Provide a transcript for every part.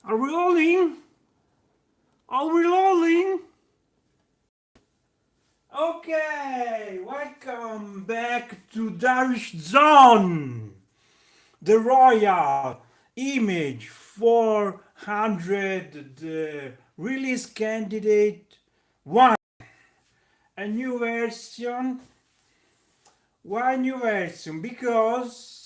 Are we rolling? Are we rolling? Okay, welcome back to Darish Zone, the Royal Image 400, the release candidate 1, a new version. Why new version? Because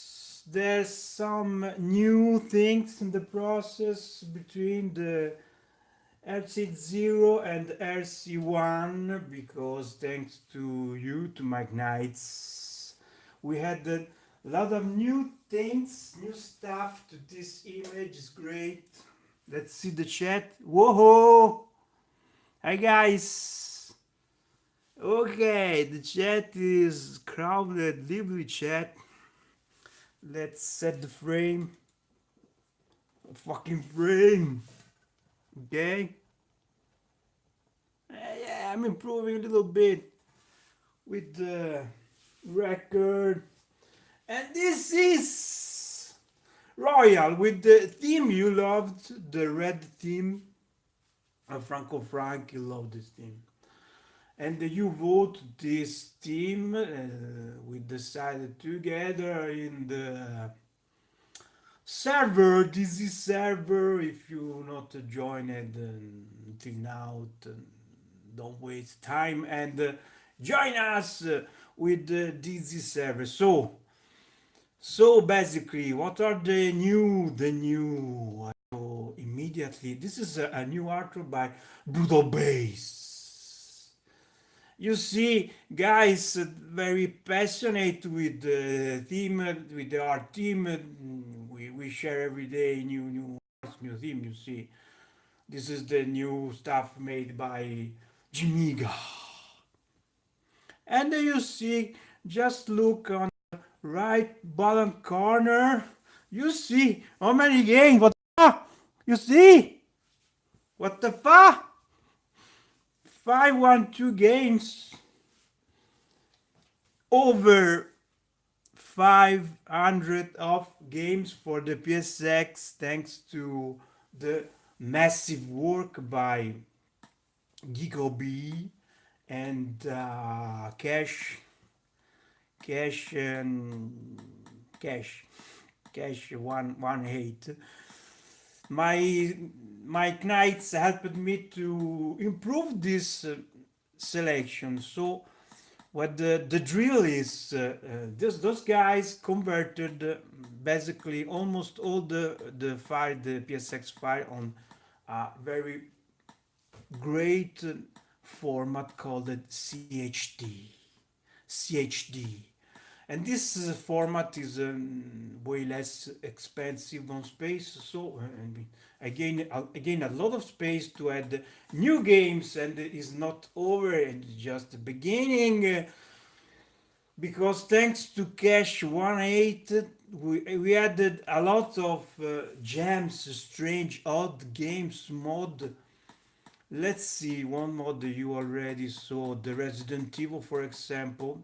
there's some new things in the process between the Rc0 and Rc1, because thanks to you, to my Knights, we had a lot of new things, new stuff to this image. Is great. Let's see the chat. Whoa! Hi guys. Okay, the chat is crowded, lively chat. Let's set the frame. Fucking frame. Okay. Yeah, I'm improving a little bit with the record. And this is Royal with the theme you loved, the red theme. Franco Franchi loved this theme. And you vote this theme. We decided together in the server, this is server. If you not joined until now, don't waste time and join us with the DZ server. So basically, what are the new immediately? This is a new artwork by Brutal Bass. You see, guys, very passionate with the theme, with our team. We share every day new theme. You see, this is the new stuff made by Jimiga. And you see, just look on the right bottom corner. You see how many games. What the fuck? You see? What the fuck? 512 games. Over 500 of games for the PSX, thanks to the massive work by Gigobi and Cash and Cash 118. My Knights helped me to improve this selection. So what the drill is, those guys converted basically almost all the file, the PSX file, on a very great format called CHD. And this format is way less expensive on space. So again a lot of space to add new games, and it is not over, and just the beginning. Because thanks to Cache 1.8, we added a lot of gems, strange, odd games mod. Let's see, one mod you already saw, the Resident Evil, for example,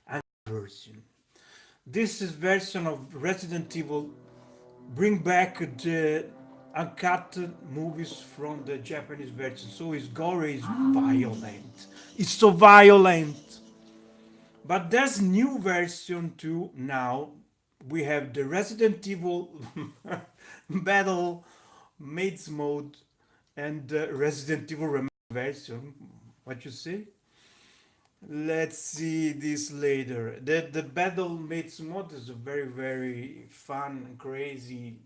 and version. This is version of Resident Evil bring back the uncut movies from the Japanese version. So his gore is violent. It's so violent. But there's new version too now. We have the Resident Evil Battle Mates mode and the Resident Evil Remake version. What you say? Let's see this later. The Battle Mates mode is a very fun and crazy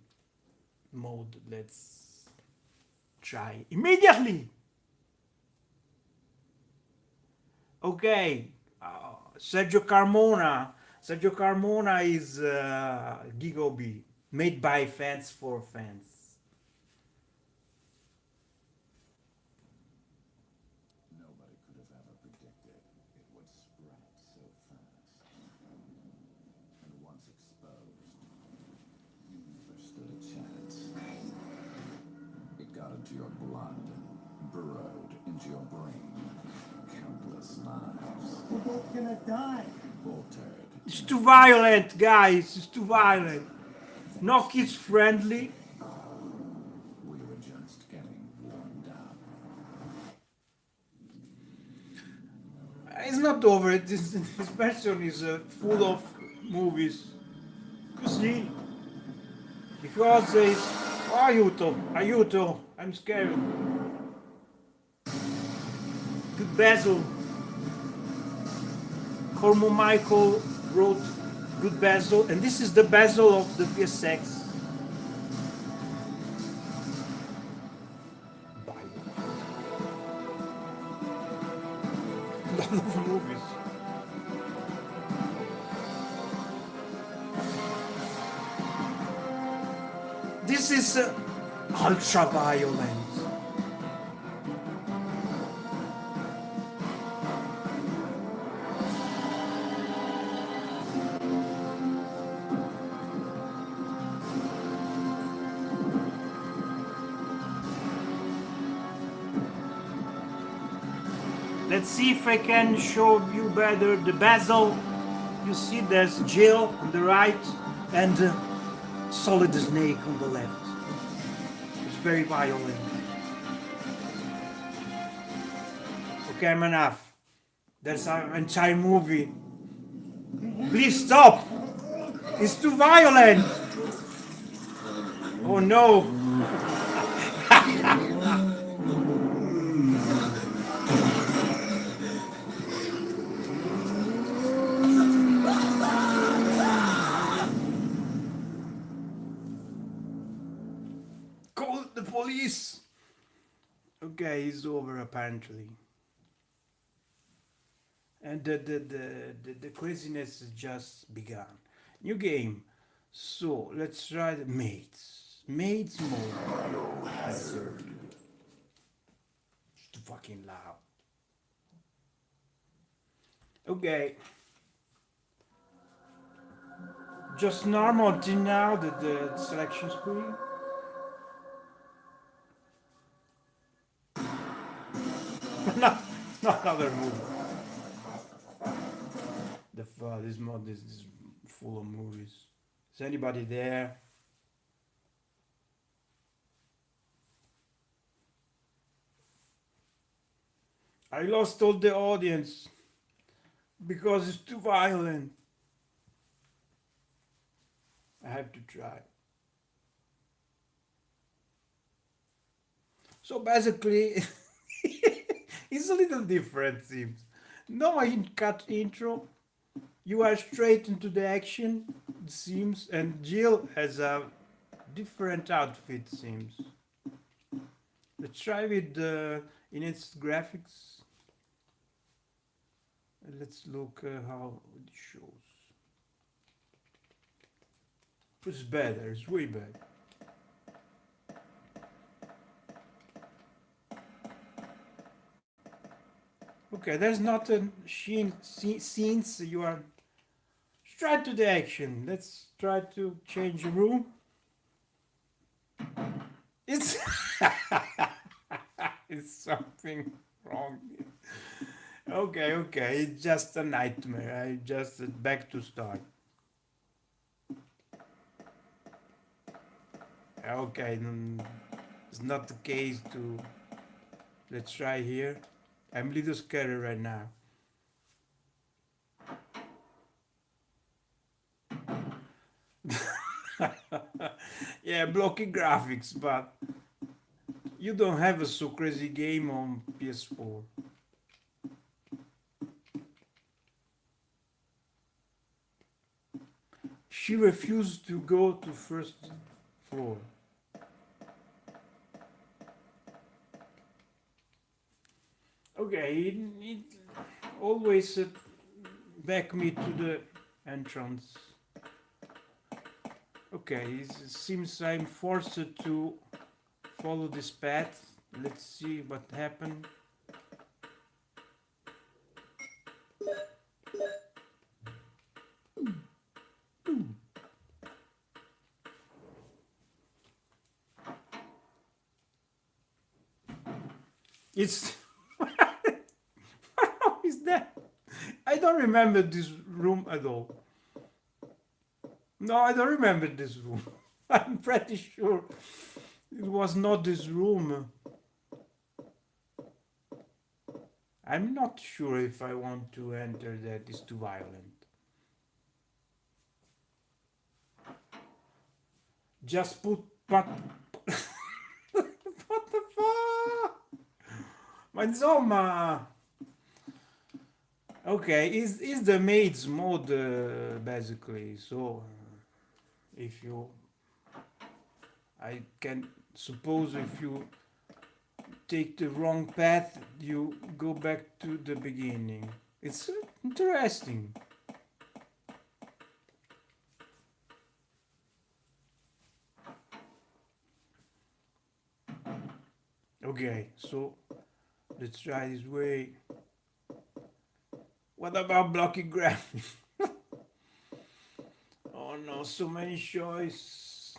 mode. Let's try immediately. Okay. Sergio Carmona. Sergio Carmona is Gigobi, made by fans for fans. Nobody could have ever predicted it would spread so fast. And once exposed, you never stood a chance. It got into your blood, burrowed into your brain. Countless lives. We're both gonna die. Altered. It's too violent, guys. It's too violent. Not kids friendly. not over. This person is full of movies. You see, because it's Ayuto, I'm scared. Good Basil, Cormo Michael wrote Good Basil, and this is the Basil of the PSX. A lot of movies. This is ultra violent. Let's see if I can show you better the Basil. You see there's Jill on the right and Solid Snake on the left. It's very violent. Okay, I'm enough. That's our entire movie. Please stop! It's too violent! Oh no! Call the police! Okay, it's over apparently. And the craziness has just begun. New game. So let's try the mates. Mates mode. Biohazard. It's too fucking loud. Okay. Just normal till now the selection screen. not, not another movie. This mod is full of movies. Is anybody there? I lost all the audience because it's too violent. I have to try. So basically, it's a little different, seems. No cut intro. You are straight into the action, it seems, and Jill has a different outfit, seems. Let's try with in its graphics. Let's look how it shows. It's better, it's way better. Okay, there's not a scenes you are straight to the action. Let's try to change the room. It's it's something wrong. Okay, it's just a nightmare. I just back to start. Okay, it's not the case to. Let's try here. I'm a little scared right now. Yeah, blocky graphics, but you don't have a so crazy game on PS4. She refused to go to first floor. Okay, it always back me to the entrance. Okay, it seems I'm forced to follow this path. Let's see what happened. It's what is that? I don't remember this room at all. No, I don't remember this room. I'm pretty sure it was not this room. I'm not sure if I want to enter that. It's too violent. Just put but what the fuck? Ma insomma, okay, is the maid's mode basically. So if you, I can suppose if you take the wrong path, you go back to the beginning. It's interesting. Okay, so let's try this way. What about blocking gravity? Oh no, so many choices.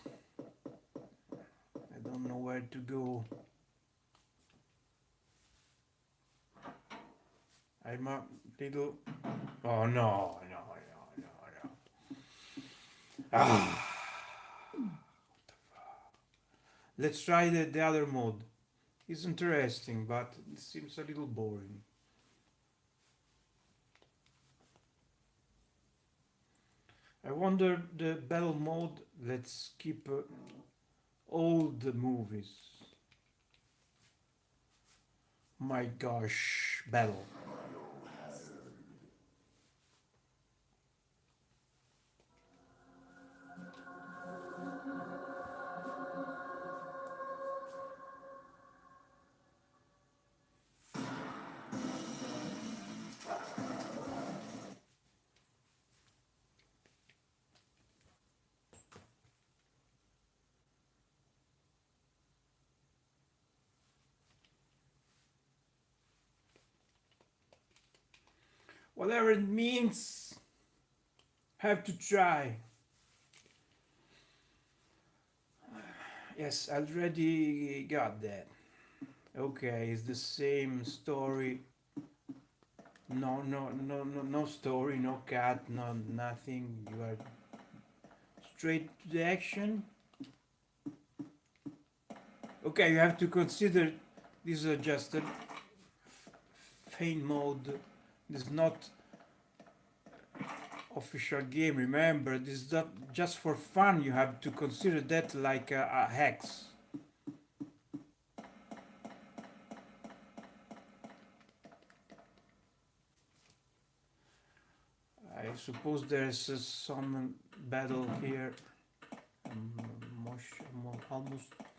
I don't know where to go. I'm a little. Oh no, no, no, no, no. Ah, let's try the other mode. It's interesting, but it seems a little boring. I wonder the battle mode. Let's keep all the movies. My gosh, battle. Whatever it means, have to try. Yes, I already got that. Okay, it's the same story. No, no, no, no, no story, no cut, no nothing. You are straight to the action. Okay, you have to consider this is just a feign mode. This is not official game. Remember, this is not just for fun. You have to consider that like a hex. I suppose there's some battle here.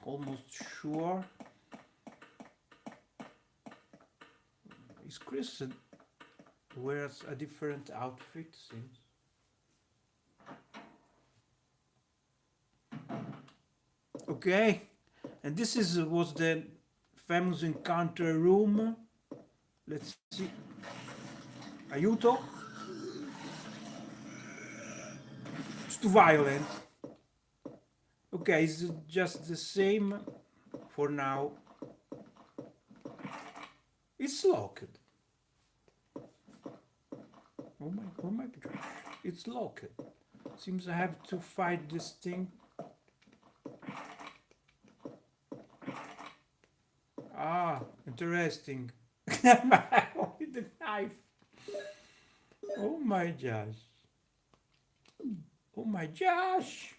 Almost sure. Is Chris wears a different outfit? Seems. Okay, and this is was the famous encounter room. Let's see. Aiuto. It's too violent. Okay, it's just the same for now. It's locked. Oh my god. It's locked. Seems I have to fight this thing. Ah, interesting. With the knife. Oh my gosh. Oh my gosh.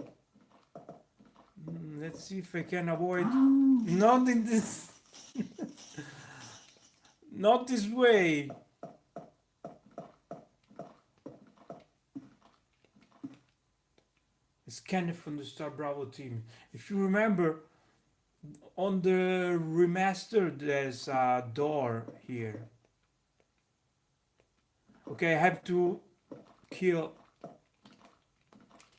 Let's see if I can avoid. Not in this. Not this way. It's Kenneth from the Star Bravo team. If you remember, on the remaster, there's a door here. Okay, I have to kill.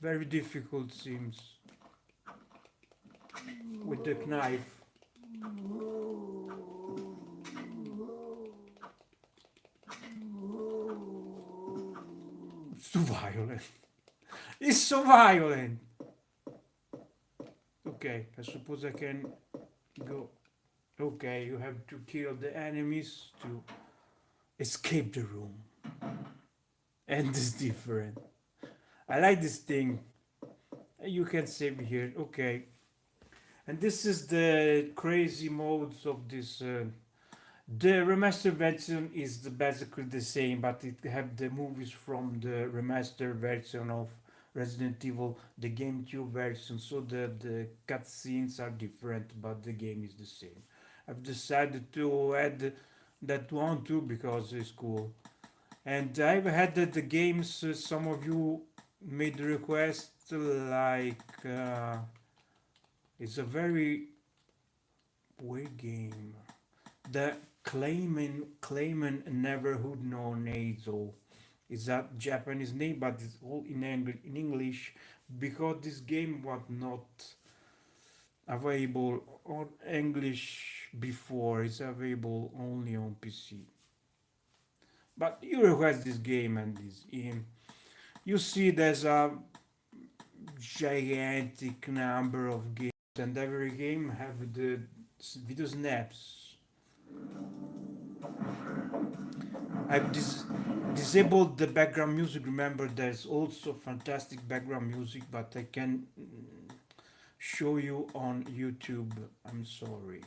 Very difficult seems. With the knife. It's too violent. It's so violent. Okay, I suppose I can go. Okay, you have to kill the enemies to escape the room. And it's different. I like this thing. You can save here. Okay. And this is the crazy modes of this The remastered version is basically the same, but it have the movies from the remastered version of Resident Evil, the GameCube version, so the cutscenes are different, but the game is the same. I've decided to add that one too because it's cool. And I've had the games, some of you made requests like it's a very weird game. The Claiming Neverhood No Nazo is a Japanese name, but it's all in English because this game was not available on English before. It's available only on PC. But you request this game and this you see there's a gigantic number of games and every game have the video snaps. I've disabled the background music. Remember, there's also fantastic background music, but I can show you on YouTube. I'm sorry.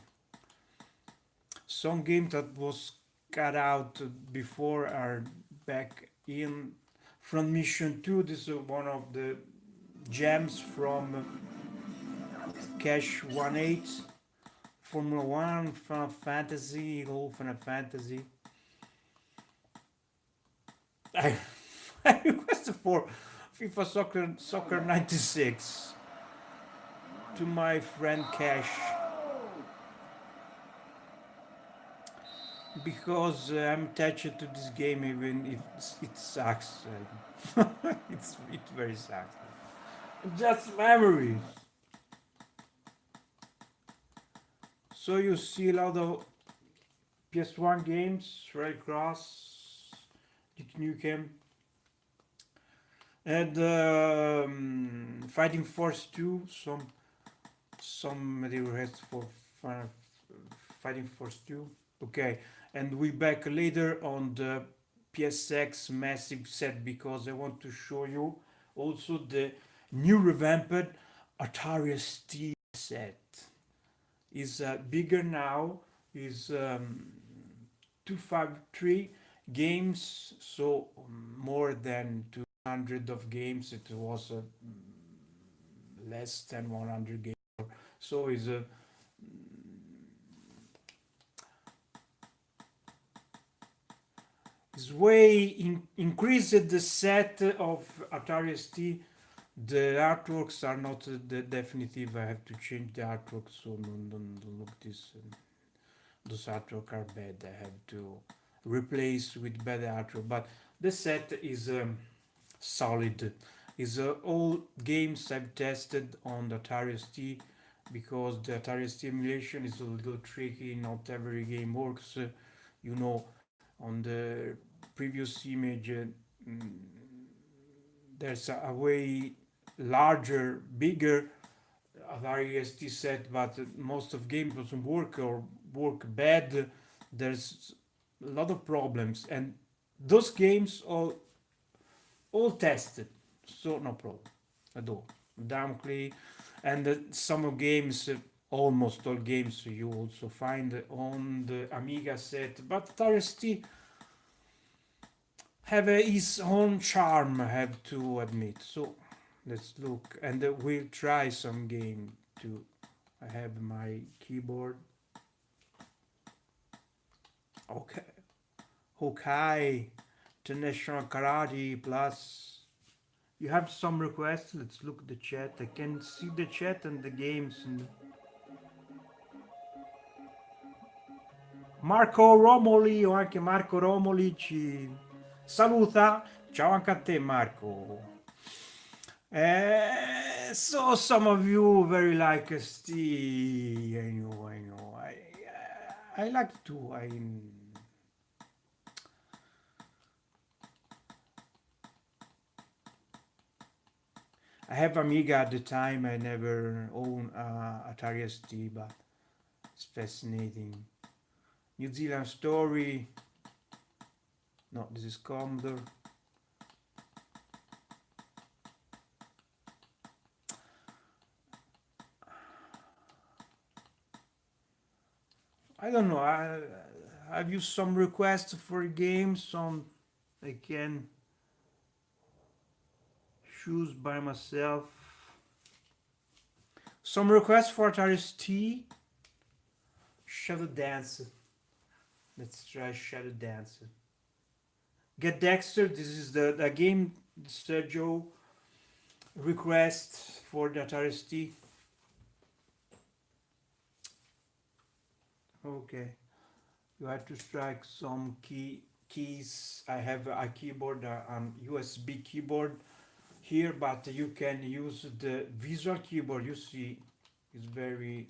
Some games that was cut out before are back in. From Mission 2, this is one of the gems from Cash 1-8. Formula 1, Final Fantasy, all Final Fantasy. I, I requested for FIFA Soccer 96 to my friend Cash because I'm attached to this game even if it sucks. It very sucks. Just memories. So you see a lot of PS1 games, Red Cross, Duke Nukem, and Fighting Force 2. Some they were for Fighting Force 2. Okay, and we back later on the PSX massive set because I want to show you also the new revamped Atari ST set. Is bigger now. Is 253 games, so more than 200 of games. It was less than 100 games. So is way increased the set of Atari ST. The artworks are not the definitive. I have to change the artwork, so don't look this. Those artwork are bad. I have to replace with better artwork. But the set is solid. Is all games I've tested on the Atari ST because the Atari ST emulation is a little tricky. Not every game works. You know, on the previous image, mm, there's a way larger, bigger Atari ST set, but most of games doesn't work or work bad. There's a lot of problems, and those games all tested, so no problem at all. Downplay, and some of games, almost all games, you also find on the Amiga set, but Atari ST have his own charm, I have to admit. So let's look, and we'll try some game too. I have my keyboard. Okay, Hokai, International Karate Plus. You have some requests. Let's look at the chat. I can see the chat and the games. Marco Romoli, o anche Marco Romoli ci saluta. Ciao anche a te, Marco. So some of you very like ST. I know, I know. I like to. I have Amiga at the time. I never own Atari ST, but it's fascinating. New Zealand story. No, this is Commodore. I don't know. Have you some requests for games? Some I can choose by myself. Some requests for Atari ST. Shadow Dance. Let's try Shadow Dance. Get Dexter. This is the game Sergio request for the Atari ST. Okay, you have to strike some keys. I have a keyboard, USB keyboard here, but you can use the visual keyboard. You see, it's very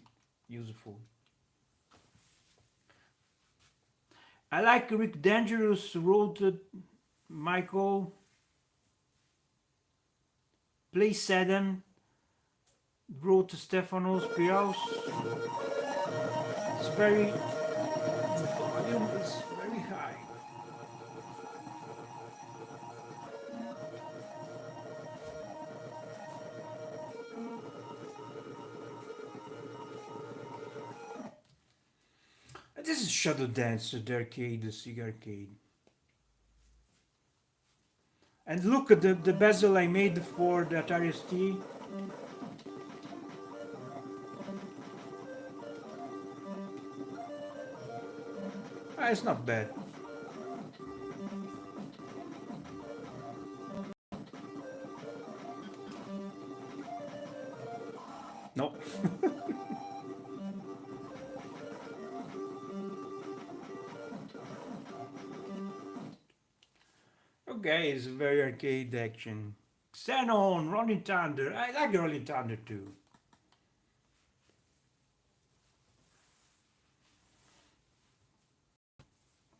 useful. I like Rick Dangerous wrote Michael Play Sedan wrote Stefanos Piaus. It's very the volume is very high. And this is Shadow Dance, the arcade, the Sega arcade. And look at the bezel I made for the Atari ST. It's not bad. No. Okay, it's very arcade action. Xenon, Rolling Thunder. I like Rolling Thunder too.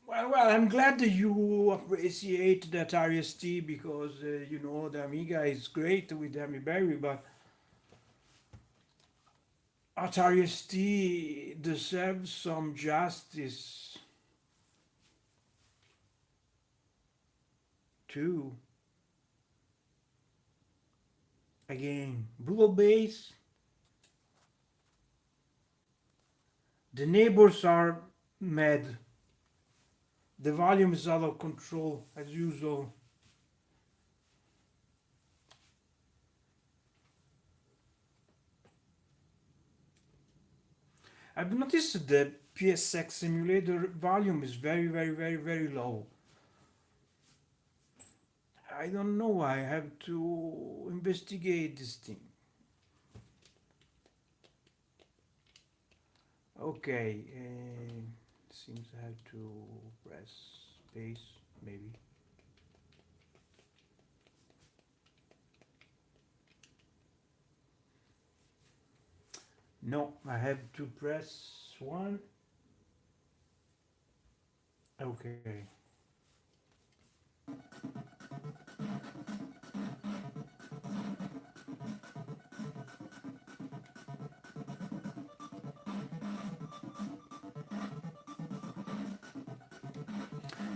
Well, I'm glad that you appreciate the Atari ST because you know the Amiga is great with the Berry, but Atari ST deserves some justice too. Again, Blue Bass. The neighbors are mad. The volume is out of control as usual. I've noticed the PSX simulator volume is very low. I don't know why. I have to investigate this thing. Okay, seems I have to press space, maybe. No, I have to press one. Okay.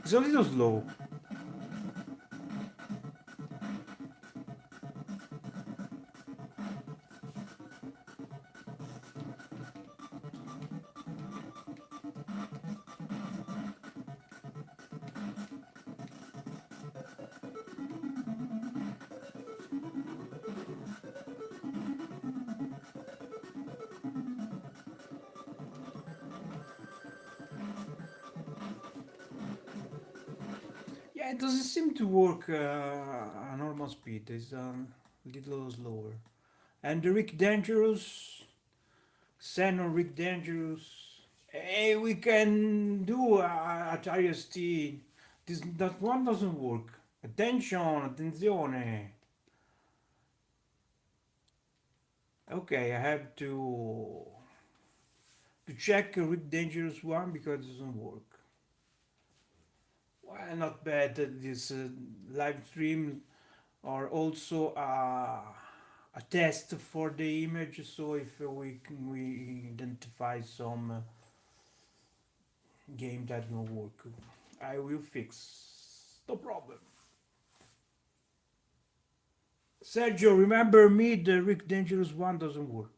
It's a little slow. Yeah, it doesn't seem to work at normal speed. It's a little slower. And the Rick Dangerous, Xenon Rick Dangerous. Hey, we can do Atari ST. That one doesn't work. Attenzione. Okay, I have to check Rick Dangerous one because it doesn't work. Well, not bad. This live stream are also a test for the image. So if we identify some game that won't work, I will fix. No problem. Sergio, remember me? The Rick Dangerous one doesn't work.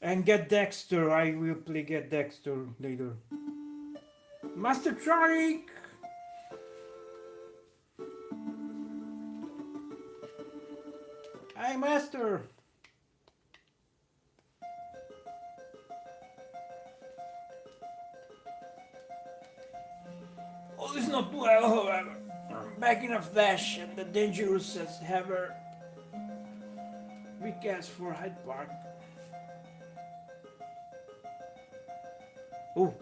And Get Dexter. I will play Get Dexter later. Master Tronic. Hi, Master. All is not well, however. I'm back in a flash, and the dangerous as ever. We cast for Hyde Park. Oh,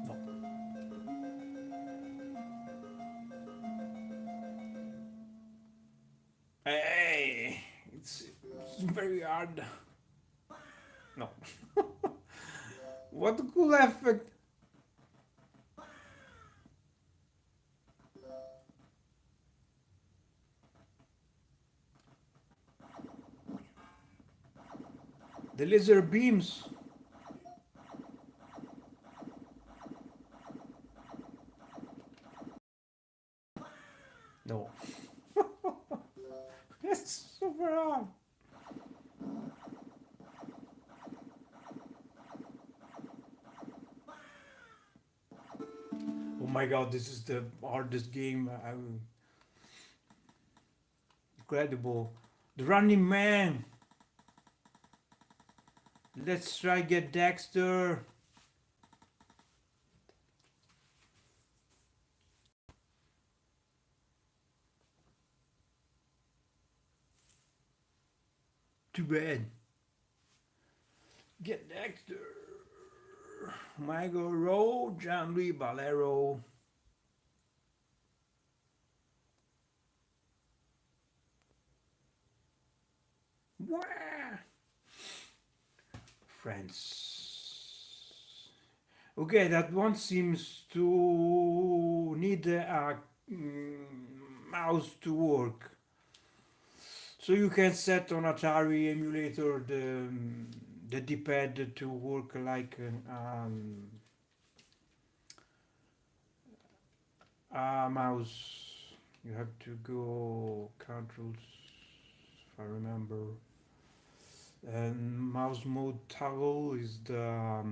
no. Hey, it's very hard. No. What cool effect? The laser beams. No. It's super hard. Oh my god, this is the hardest game. Incredible. The Running Man. Let's try get Dexter. Too bad. Get Dexter. Michael Rowe, John Lee Valero. Wah! Friends. Okay, that one seems to need a mouse to work. So you can set on Atari emulator the D-pad to work like a mouse. You have to go controls, if I remember. And mouse mode toggle is the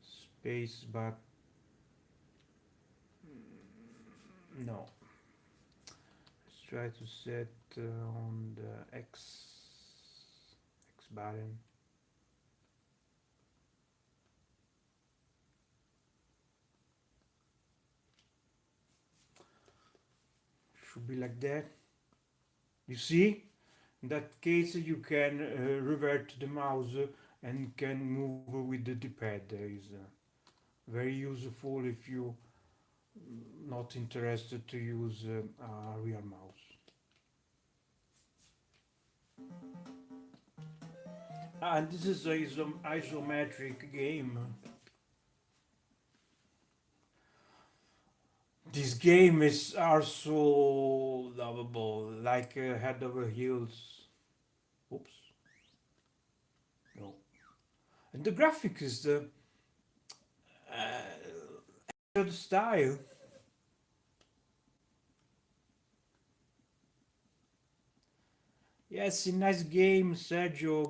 space, but no. Let's try to set on the X button. Should be like that. You see? In that case, you can revert the mouse and can move with the D-pad. Is very useful if you not interested to use a real mouse. And this is a isometric game. These games are so lovable, like head over heels. Oops, no. And the graphic is the style. Yes, a nice game, Sergio.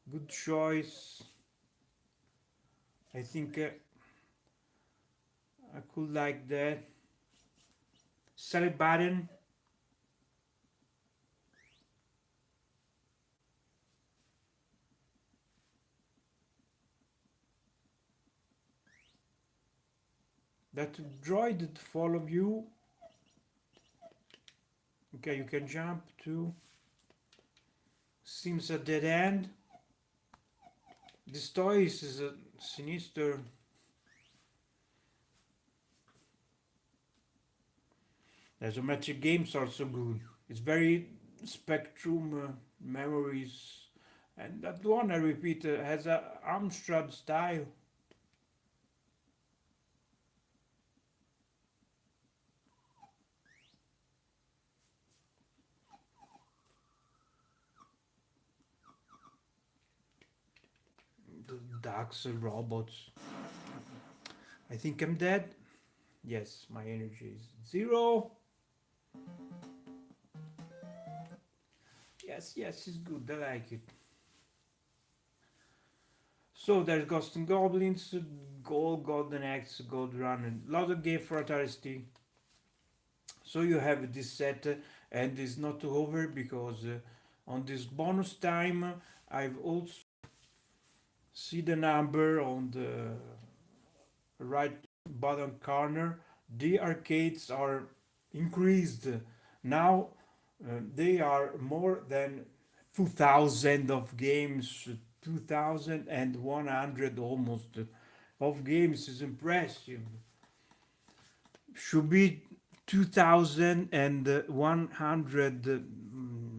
Good choice. I think I could like that. Sally button. That droid follow you. Okay, you can jump too. Seems a dead end. This toy is a sinister. The isometric games are so good. It's very Spectrum memories. And that one, I repeat, has a Amstrad style. ducks, robots. I think I'm dead. Yes, my energy is zero. Yes, yes, it's good. I like it. So there's Ghosts and Goblins, Gold, Golden Axe, Gold Run, and a lot of game for Atari. So you have this set, and it's not over because on this bonus time, I've also see the number on the right bottom corner. The arcades are increased. Now they are more than 2000 of games, 2100 almost of games is impressive. Should be 2100.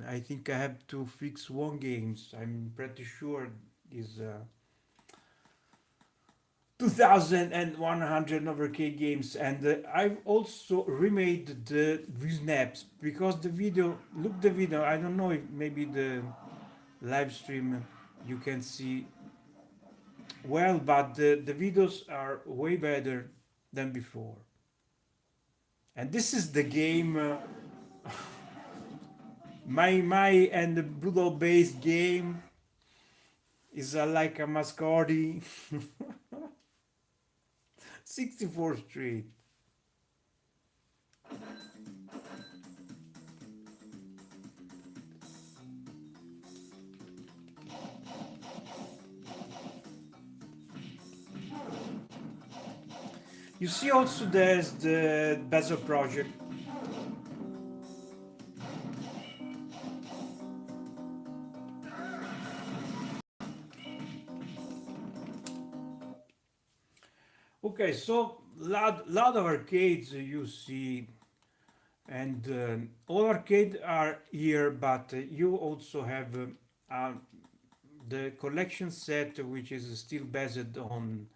I think I have to fix one games. I'm pretty sure is 2100 over K games, and I've also remade the snaps because the video, look the video, I don't know if maybe the live stream you can see well, but the videos are way better than before. And this is the game, my and the brutal based game is like a mascotti. 64th Street. You see also there's the Bezel project. Okay, so lot of arcades you see, and all arcade are here, but you also have the collection set, which is still based on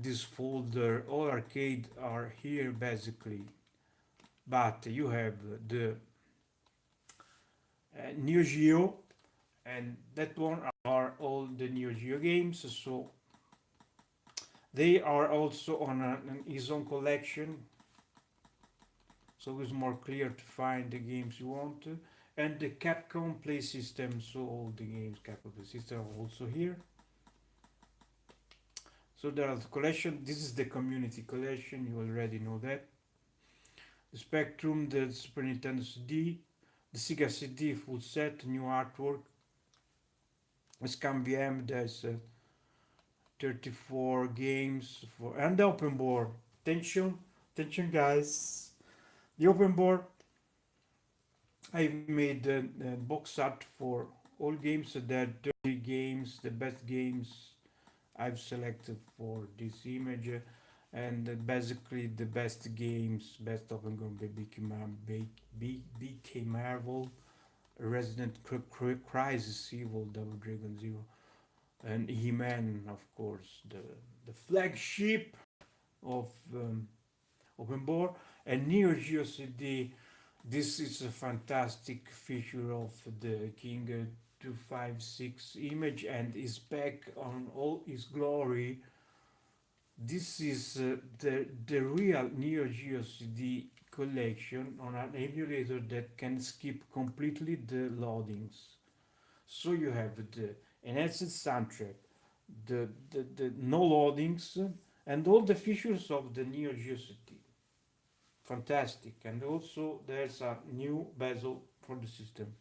this folder. All arcade are here basically, but you have the Neo Geo, and that one are all the Neo Geo games. So they are also on his own collection, so it's more clear to find the games you want. And the Capcom Play System, so all the games Capcom Play System are also here. So there are the collection. This is the community collection. You already know that. The Spectrum, the Super Nintendo CD, the Sega CD full set, new artwork. Scam VM. There's 34 games for and the open board. Attention, attention, guys. The open board. I've made a box art for all games. So there are 30 games, the best games I've selected for this image, and basically the best games, best open game, BK Marvel, Resident Crisis, Evil, Double Dragon Zero, and He-Man, of course, the flagship of open board, and Neo Geo CD. This is a fantastic feature of the King 256 image and is back on all its glory. This is the real Neo Geo CD collection on an emulator that can skip completely the loadings. So you have the enhanced soundtrack, the no loadings, and all the features of the Neo Geo CD. Fantastic. And also there's a new bezel for the system.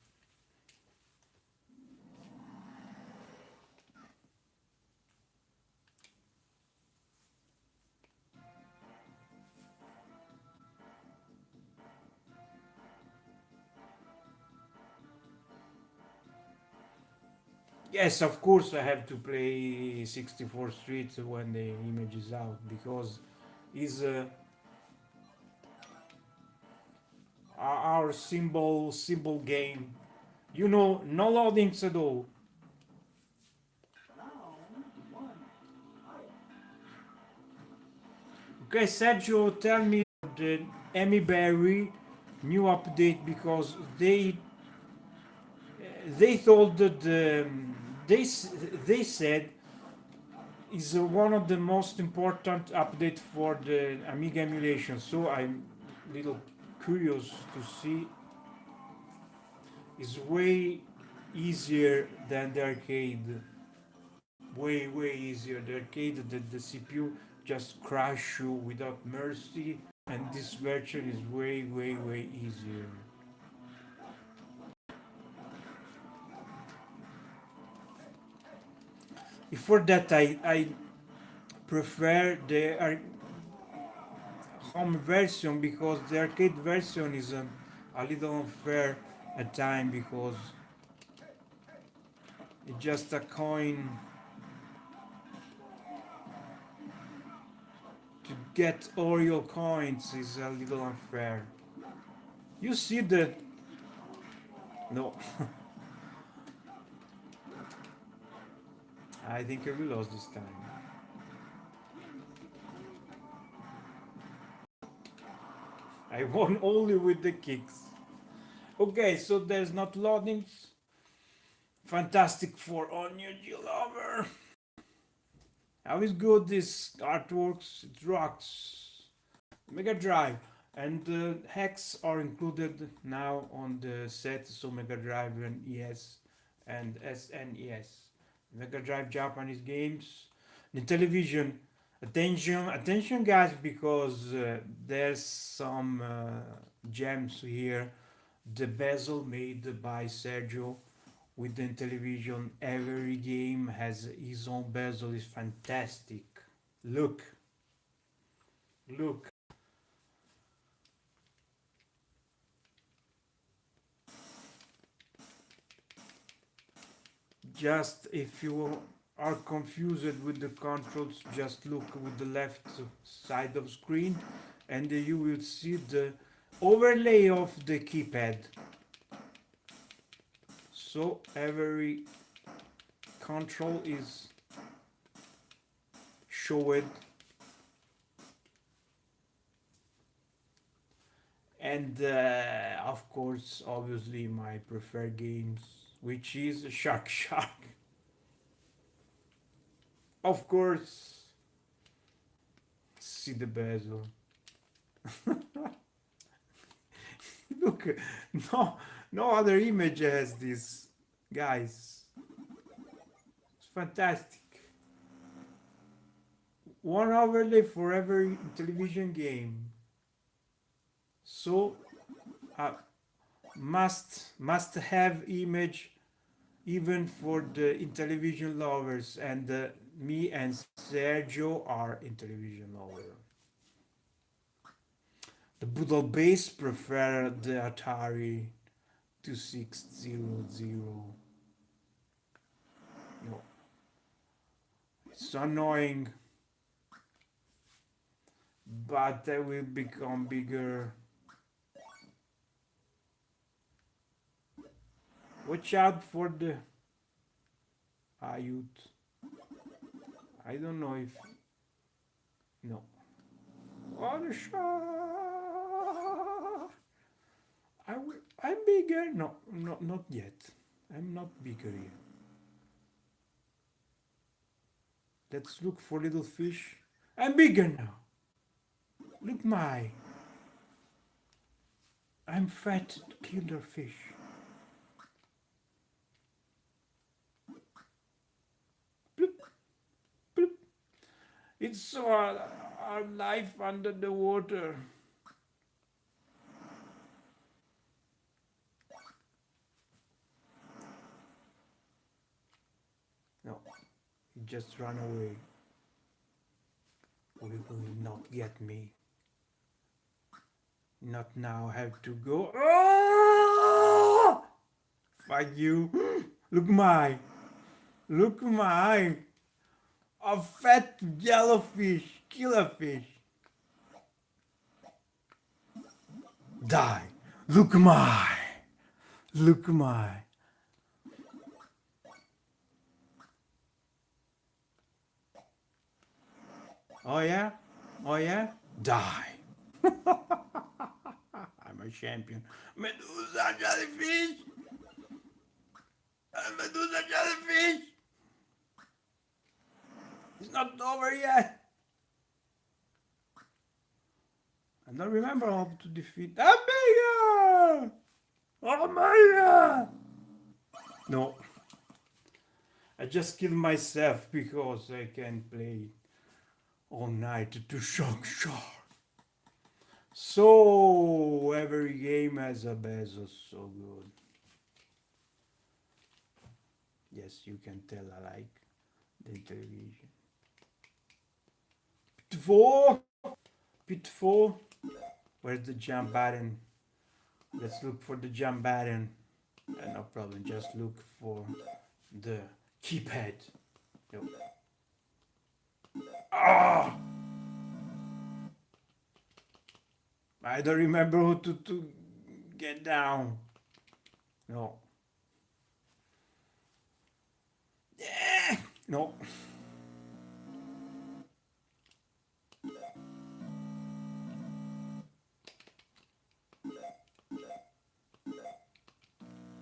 Yes, of course I have to play 64th Street when the image is out because is our symbol game. You know, no loadings at all. Okay, Sergio, tell me the Emmy Berry new update because they told that they said is one of the most important update for the Amiga emulation. So I'm little curious to see. It's way easier than the arcade. Way easier. The arcade, the CPU just crash you without mercy, and this version is way easier. Before that, I prefer the home version because the arcade version is a little unfair at time because it's just a coin to get all your coins is a little unfair. You see the no, I think I will lose this time. I won only with the kicks. Okay, so there's not loadings. Fantastic for Onion Lover. How is good this artworks? It rocks. Mega Drive and hacks are included now on the set, so Mega Drive and ES and SNES. Mega Drive Japanese games. The television. Attention, guys, because there's some gems here. The bezel made by Sergio with the television. Every game has his own bezel. Is fantastic. Look, look. Just if you are confused with the controls, just look with the left side of screen and you will see the overlay of the keypad. So every control is showed, and of course obviously my preferred games, which is Shark. Of course, see the bezel. Look, no other image has this, guys. It's fantastic. One overlay for every television game. So uh, must have image even for the television lovers, and me and Sergio are television lover. The Budal base prefer the Atari 2600. No, it's annoying, but they will become bigger. Watch out for the Ayut. I don't know if no. Oh, the shot. I'm bigger. No, not yet. I'm not bigger yet. Let's look for little fish. I'm bigger now. Look my. I'm fat killer fish. Bloop, bloop. It's our life under the water. No, he just ran away. He will not get me. Not now. I have to go. Oh! Fight you. Look my. Look my. A fat jellyfish. Killer fish. Die. Look my. Look my. Oh yeah? Oh yeah? Die. I'm a champion. Medusa jellyfish! Medusa jellyfish! It's not over yet. I don't remember how to defeat Omega. Omega. No, I just killed myself because I can't play all night to shock shark. So every game has a Bezos, so good. Yes, you can tell I like the television. Pitfall! Pitfall! Where's the jump button? Let's look for the jump button. No problem, just look for the keypad. Yep. Ah! I don't remember how to get down. No. Yeah! No.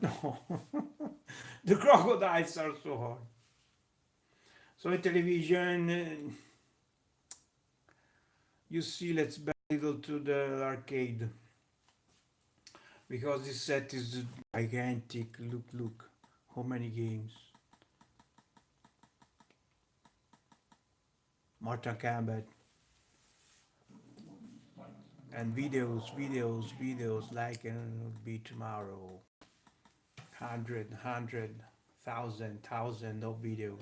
No. The crocodiles are so hard. So in television, you see, let's back a little to the arcade. Because this set is gigantic. Look, look. How many games? Mortal Kombat. And videos like it'll be tomorrow. Hundred, thousand of videos.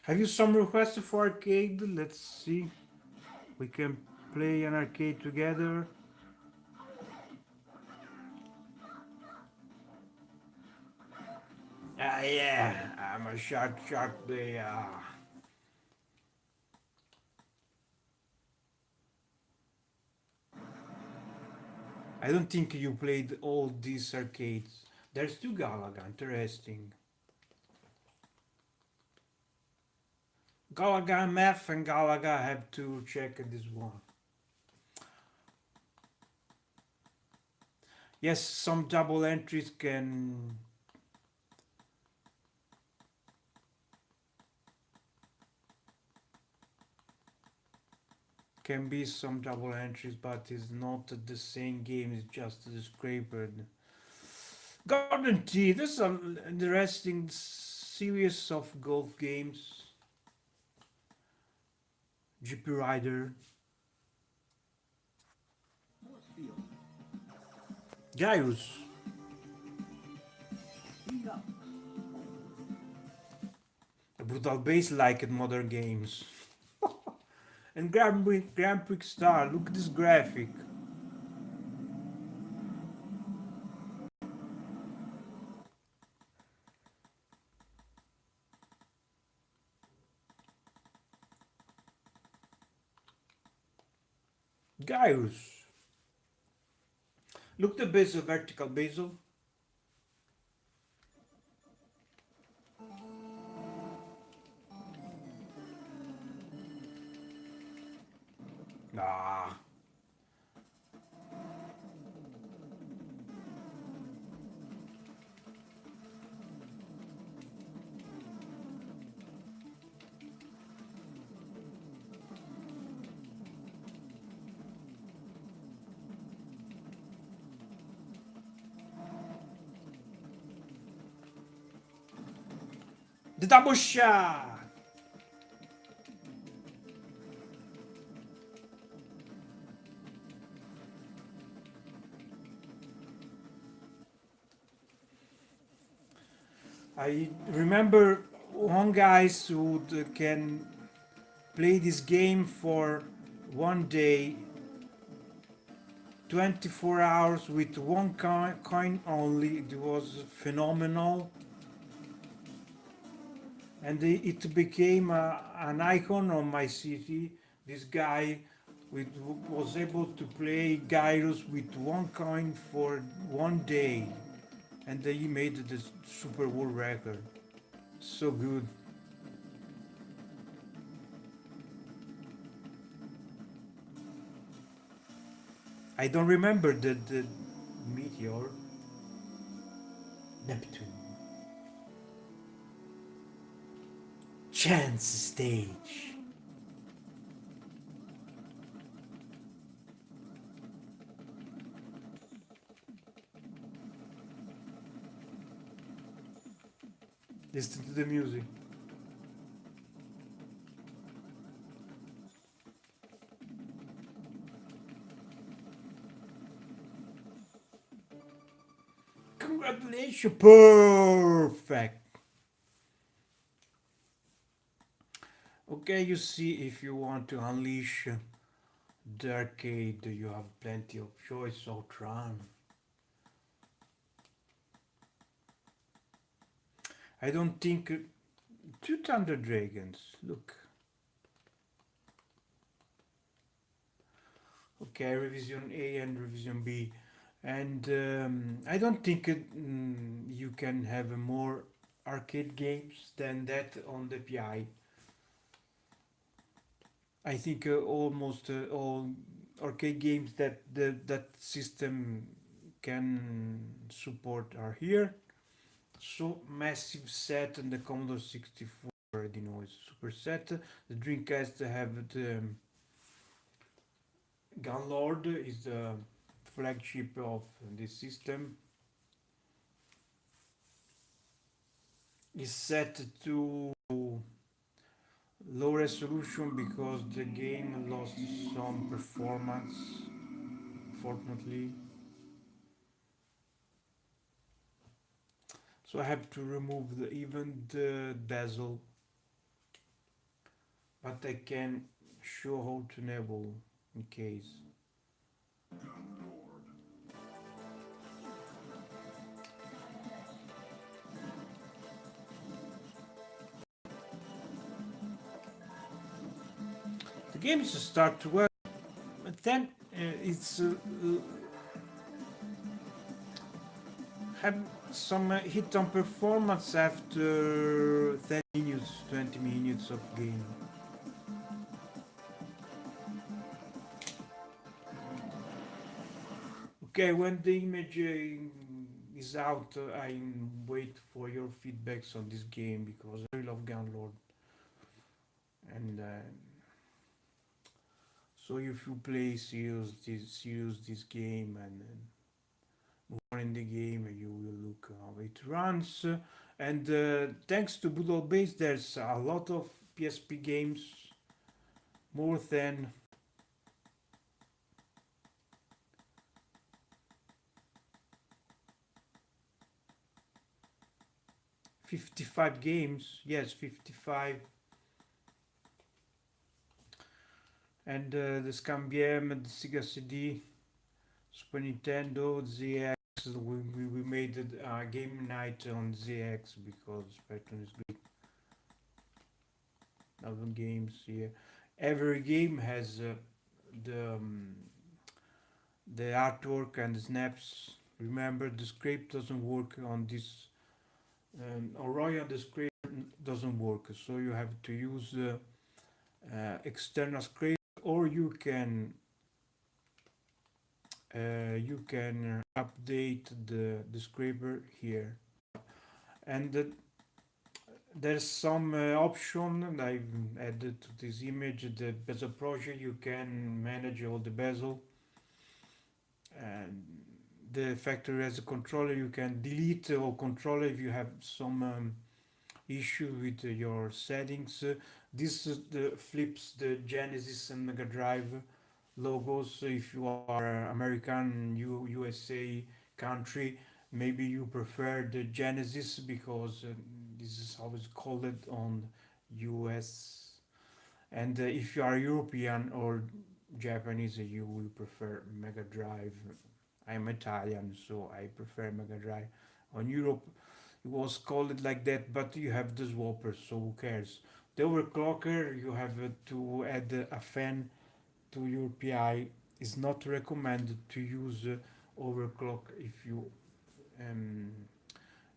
Have you some requests for arcade? Let's see. We can play an arcade together. Ah, yeah, I'm a shark player. I don't think you played all these arcades. There's two Galaga, interesting. Galaga Math and Galaga have to check this one. Yes, some double entries can be some double entries, but it's not the same game. It's just the scraper. Garden Tea. This is an interesting series of golf games. GP Rider. Gaius. A brutal bass like in modern games. And Grand Prix Star. Look at this graphic. Gaius. Look the bezel, vertical bezel. Ah. The double shot. I remember one guy who can play this game for one day, 24 hours with one coin only. It was phenomenal, and it became an icon of my city. This guy We was able to play gyros with 1 coin for 1 day, and he made the super world record. So good. I don't remember the meteor. Neptune. Chance stage. Listen to the music. Congratulations. Perfect. Okay, you see, if you want to unleash the arcade, you have plenty of choice. Outrun. I don't think two Thunder Dragons. Look. Okay, revision A and revision B. And I don't think you can have more arcade games than that on the PI. I think almost all arcade games that that system can support are here. So massive set and the Commodore 64 already know it's super set. The Dreamcast have the Gunlord is the flagship of this system. Is set to low resolution because the game lost some performance, fortunately. So I have to remove even the bezel, but I can show how to enable in case. The games start well, but then it's have some hit on performance after 10 minutes, 20 minutes of game. Okay, when the image is out, I wait for your feedbacks on this game because I love Gunlord. And so if you play use this game and move on in the game, you will look how it runs. And thanks to Boodle Base, there's a lot of PSP games, more than 55 games. Yes, 55. And the Scambiem, the Sega CD, Super Nintendo, ZX. We made a game night on ZX because Spectrum is great. Album games here. Every game has the the artwork and the snaps. Remember, the scrape doesn't work on this. Oroya, the scrape doesn't work, so you have to use external scrape, or you can update the scraper here. And there's some option I've added to this image. The bezel project, you can manage all the bezel, and the factory as a controller, you can delete all controller if you have some issue with your settings. This flips the Genesis and Mega Drive logos. If you are American, USA country, maybe you prefer the Genesis because this is how it's called on US. And if you are European or Japanese, you will prefer Mega Drive. I'm Italian, so I prefer Mega Drive. On Europe, it was called like that, but you have the swapper, so who cares? The overclocker, you have to add a fan to your PI, it's not recommended to use overclock if you um,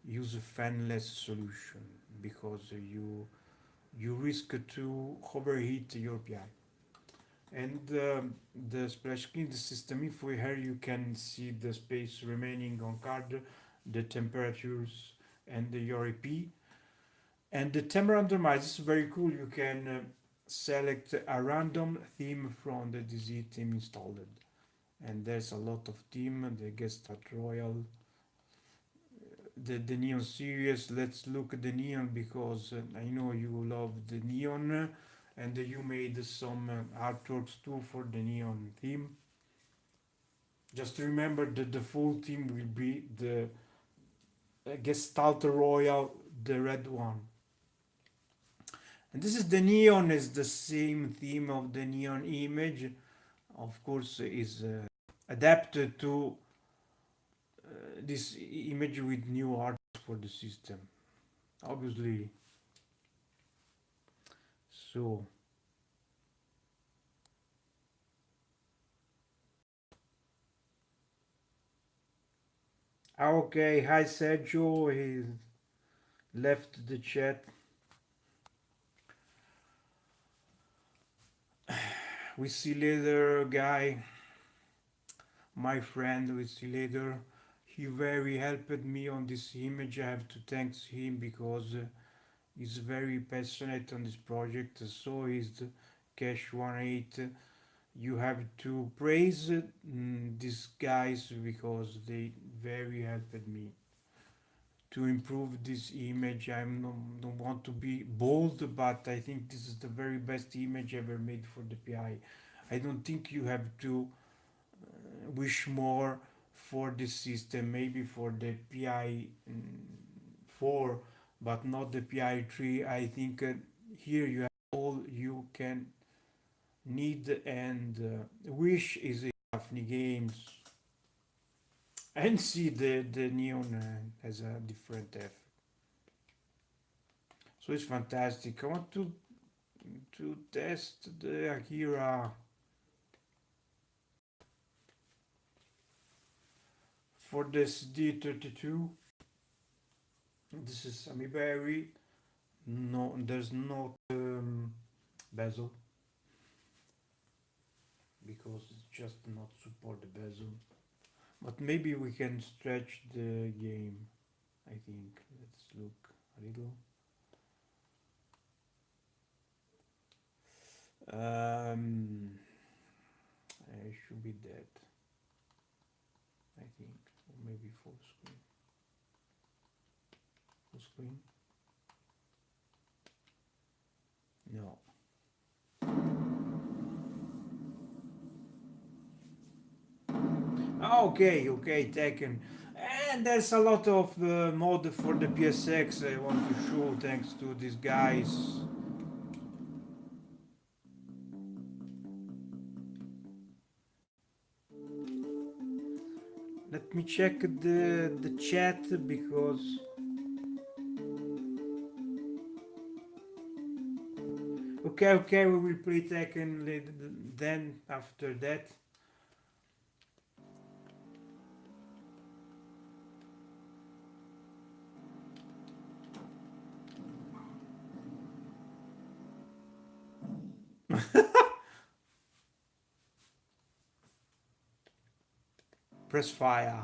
use a fanless solution, because you risk to overheat your PI. And the splash screen, the system info, here you can see the space remaining on card, the temperatures, and your IP. And the theme randomizer is very cool. You can select a random theme from the DZ theme installed. And there's a lot of theme, the guest at Royal, the neon series. Let's look at the neon, because I know you love the neon, and you made some artworks too for the neon theme. Just remember that the full theme will be the Gestalt Royal, the red one. And this is the neon, is the same theme of the neon image. Of course, is adapted to this image with new art for the system. Obviously, so okay. Hi Sergio, he left the chat. We see later, guy. My friend, we see later. He very helped me on this image. I have to thank him, because he's very passionate on this project. So is the Cash 18. You have to praise these guys, because they very helped me to improve this image. I don't want to be bold, but I think this is the very best image ever made for the PI. I don't think you have to wish more for this system, maybe for the PI 4, but not the PI 3. I think here you have all you can need, and wish is enough. Games, and see the neon has a different effect. So it's fantastic. I want to test the Akira for this D32. This is Samiberry. No, there's no bezel, because it's just not support the bezel. But maybe we can stretch the game. I think. Let's look a little. I should be dead. I think, or maybe full screen. Full screen. No. Okay, Tekken. And there's a lot of mod for the PSX I want to show, thanks to these guys. Let me check the chat, because okay, we will play Tekken then after that. Press fire.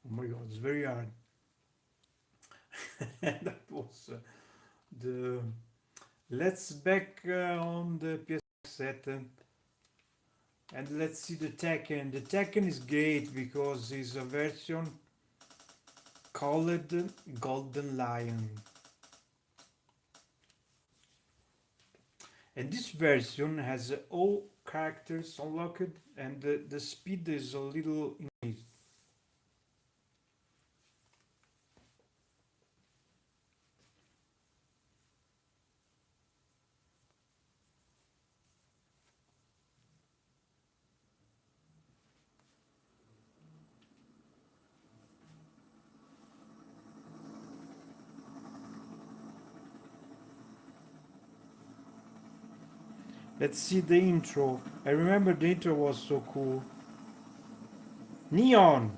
Oh my god, it's very hard. That was the. Let's back on the PS set, and let's see the Tekken. The Tekken is great, because it's a version called Golden Lion. And this version has all characters unlocked, and the speed is a little increased. Let's see the intro. I remember the intro was so cool. Neon.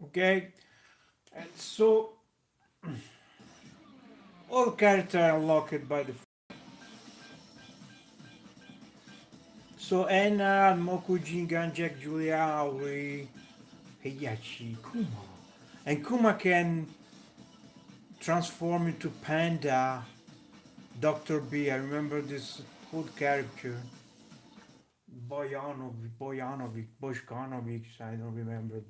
Okay, and so all characters are unlocked by the. So Anna, Mokujin, Ganjek, Julia, Aoi, Heihachi, Kuma. And Kuma can transform into Panda, Dr. B. I remember this old character. Bojanovic, I don't remember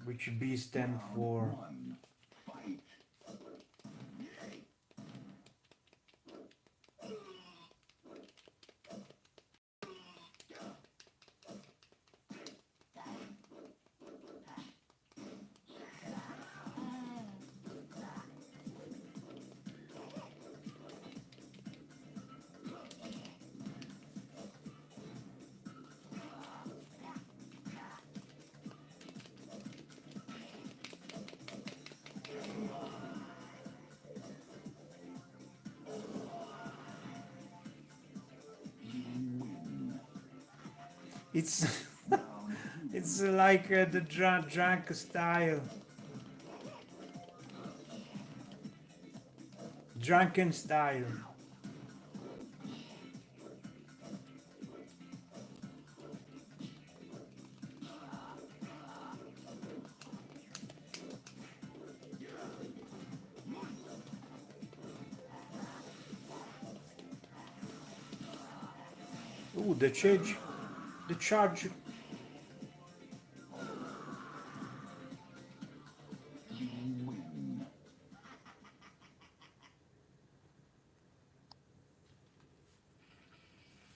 which B stand Round for. one, fight. You win. It's Round it's two, like the drunk style, drunken style. Ooh, the charge. you win.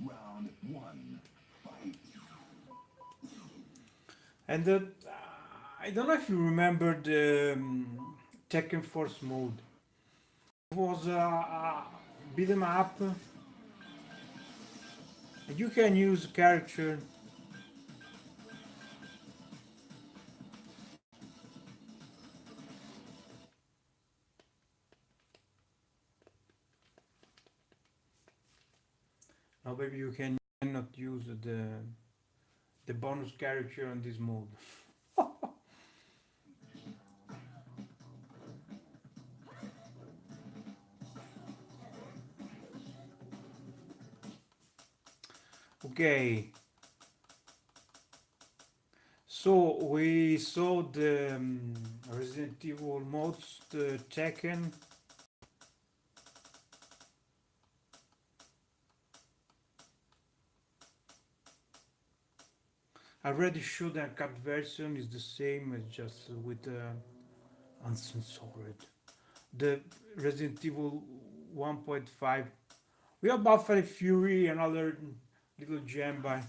Round one, fight. And I don't know if you remember the Tekken Force mode. It was a beat 'em up. You can use character. Now, maybe you cannot use the bonus character on this mode. Okay, so we saw the Resident Evil modes, the Tekken. I already showed that cut version is the same as just with uncensored. The Resident Evil 1.5. We have Buffalo Fury, another little gem by.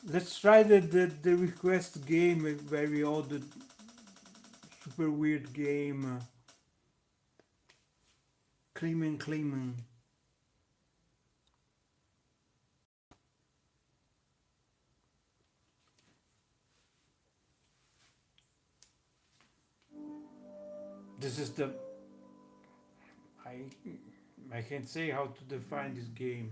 Let's try the request game, a very odd, super weird game. Clemen. This is the. I I can't say how to define this game.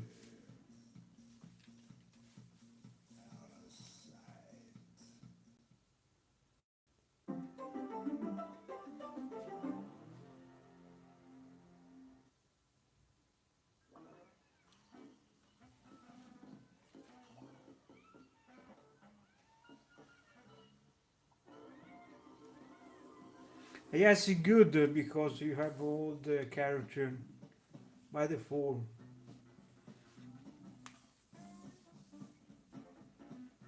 Yes, it's good because you have all the character by default.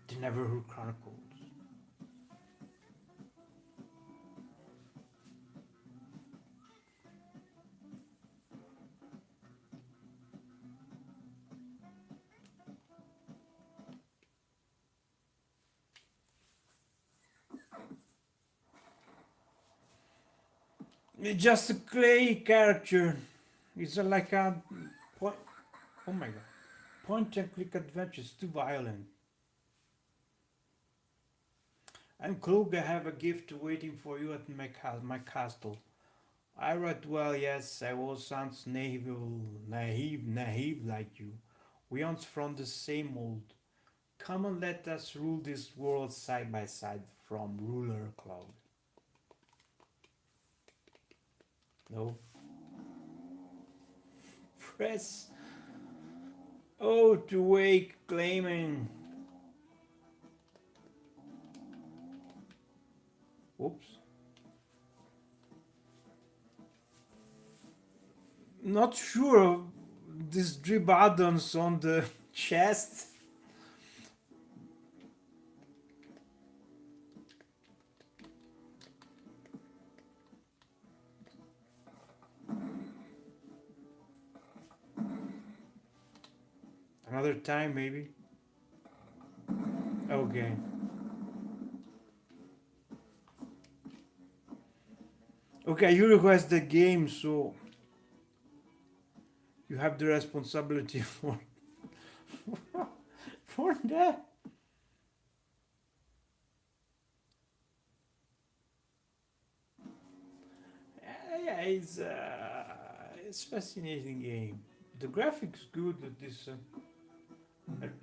The Neverhood Chronicles. It's just a clay character. It's like a point. Oh my god! Point and click adventure. It's too violent. I'm Klug. I have a gift waiting for you at my castle. I write well, yes, I was once naive like you. We aren't from the same mold. Come and let us rule this world side by side from ruler cloud. No? Press O to wake claiming. Oops. Not sure. These three buttons on the chest. Another time, maybe. Okay. Okay, you request the game, so you have the responsibility for that. Yeah, it's fascinating game. The graphics good. This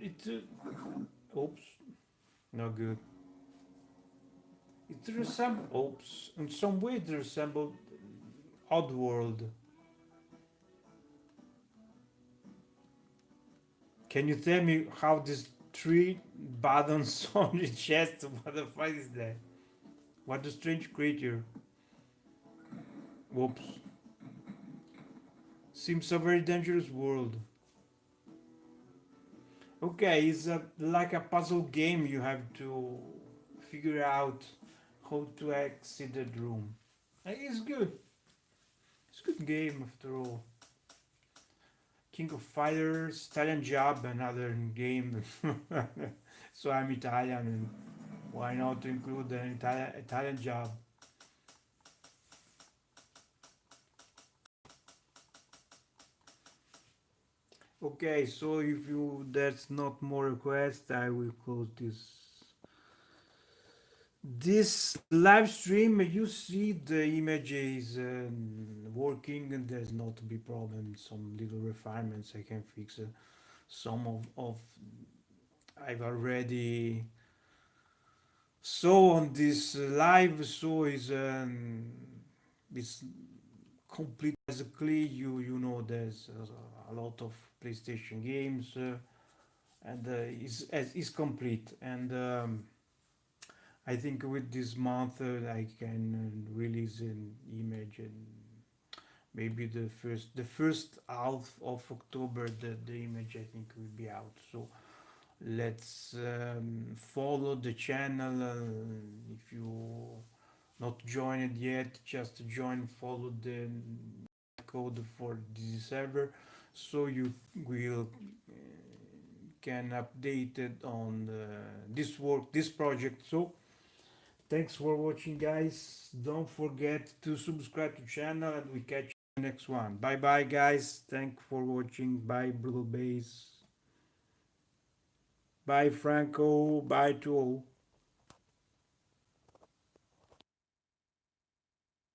it oops, not good. It resemble oops in some way it resembled Oddworld. Can you tell me how these three buttons on the chest? What the fuck is that? What a strange creature. Whoops. Seems a very dangerous world. Okay, it's like a puzzle game. You have to figure out how to exit the room. It's good. It's a good game after all. King of Fighters, Italian Job, another game. So I'm Italian, and why not include the Italian Job? Okay, so if you there's not more requests, I will close this live stream. You see the image is working, and there's not to be problem. Some little refinements I can fix. Some of I've already saw on this live. So is complete. Basically, you know there's a lot of PlayStation games, and is complete. And I think with this month I can release an image, and maybe the first half of October the image I think will be out. So let's follow the channel. If you not joined yet, just join, follow the code for this server, so you will can update it on this project. So thanks for watching, guys. Don't forget to subscribe to channel, and we catch you in the next one. Bye bye, guys. Thanks for watching. Bye, Brutal Base. Bye, Franco. Bye to all.